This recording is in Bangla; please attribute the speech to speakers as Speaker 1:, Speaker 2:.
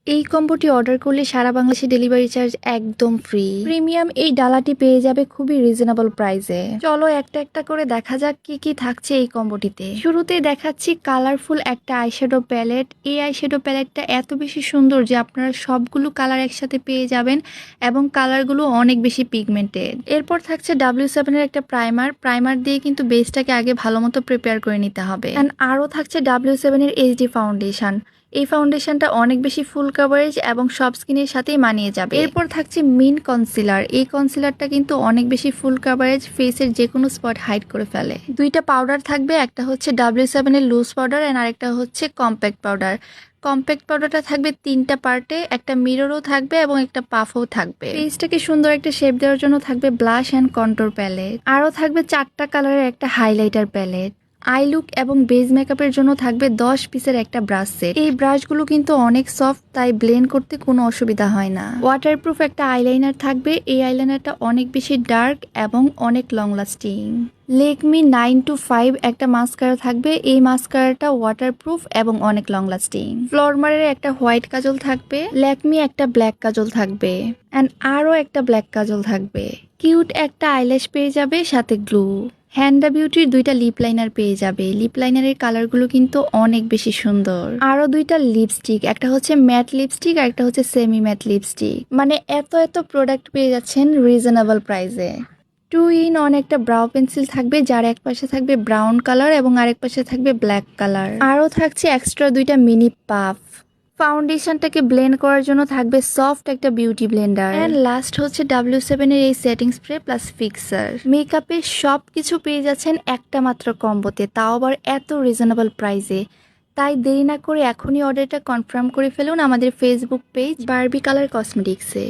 Speaker 1: এই কম্বোটি অর্ডার করলে সারা বাংলাদেশে ডেলিভারি চার্জ একদম ফ্রি। প্রিমিয়াম এই ডালাটি পেয়ে যাবে খুবই রিজনেবল প্রাইসে। চলো একটা একটা করে দেখা যাক কি কি থাকছে এই কম্বোটিতে। শুরুতে দেখাচ্ছি কালারফুল একটা আইশ্যাডো প্যালেট। এই আইশ্যাডো প্যালেটটা এত বেশি সুন্দর যে আপনারা সবগুলো কালার একসাথে পেয়ে যাবেন এবং কালারগুলো অনেক বেশি পিগমেন্টেড। এরপর থাকছে W7 এর একটা প্রাইমার দিয়ে কিন্তু বেসটাকে আগে ভালো মতো প্রিপেয়ার করে নিতে হবে। আরও থাকছে W7 এর HD ফাউন্ডেশন। এই ফাউন্ডেশনটা অনেক বেশি ফুল কভারেজ এবং সব স্কিনের সাথেই মানিয়ে যাবে। এরপর থাকছে মিন কনসিলার। এই কনসিলারটা কিন্তু অনেক বেশি ফুল কভারেজ, ফেসের যে কোনো স্পট হাইড করে ফেলে। দুইটা পাউডার থাকবে, একটা হচ্ছে W7 এর লুজ পাউডার আর আরেকটা হচ্ছে কম্প্যাক্ট পাউডার। কম্প্যাক্ট পাউডারটা থাকবে 3টা পার্টে, একটা মিররও থাকবে এবং একটা পাফও থাকবে। ফেসটাকে সুন্দর একটা শেপ দেওয়ার জন্য থাকবে ব্লাশ অ্যান্ড কন্ট্রোর প্যালেট। আরও থাকবে 4টা কালারের একটা হাইলাইটার প্যালেট। আই লুক এবং বেজ মেকআপের জন্য থাকবে 10 পিসের একটা ব্রাশ সেট। এই ব্রাশগুলো কিন্তু অনেক সফট, তাই ব্লেন্ড করতে কোনো অসুবিধা হয় না। ওয়াটারপ্রুফ একটা আইলাইনার থাকবে। এই আইলাইনারটা অনেক বেশি ডার্ক এবং অনেক লং লাস্টিং। লেকমি 925 একটা মাস্কারা থাকবে। এই মাস্কারাটা ওয়াটারপ্রুফ এবং অনেক লং লাস্টিং। ফ্লোরমারের একটা হোয়াইট কাজল থাকবে। ল্যাকমি একটা ব্ল্যাক কাজল থাকবে অ্যান্ড আরও একটা ব্ল্যাক কাজল থাকবে। কিউট একটা আইল্যাশ পেয়ে যাবে, সাথে গ্লু। হ্যান্ডা বিউটির 2টা লিপ লাইনার পেয়ে যাবে। লিপ লাইনারের কালারগুলো কিন্তু অনেক বেশি সুন্দর। আরো 2টা লিপস্টিক, একটা হচ্ছে ম্যাট লিপস্টিক আর একটা হচ্ছে সেমি ম্যাট লিপস্টিক। মানে এত এত প্রোডাক্ট পেয়ে যাচ্ছেন রিজনেবল প্রাইসে। 2 in 1 একটা ব্রাউ পেন্সিল থাকবে, যার এক পাশে থাকবে ব্রাউন কালার এবং আরেক পাশে থাকবে ব্ল্যাক কালার। আরও থাকছে এক্সট্রা 2টা মিনি পাফ। ফাউন্ডেশনটাকে ব্লেন্ড করার জন্য থাকবে সফট একটা বিউটি ব্লেন্ডার। এন্ড লাস্ট হচ্ছে W7 এর এই সেটিং স্প্রে প্লাস ফিক্সার। মেকআপের সব কিছু পেয়ে যাচ্ছেন একটা মাত্র কম্বোতে, তাও আবার এত রিজনেবল প্রাইসে। তাই দেরি না করে এখনই অর্ডারটা কনফার্ম করে ফেলুন আমাদের ফেসবুক পেজ বারবি কালার কসমেটিক্সে।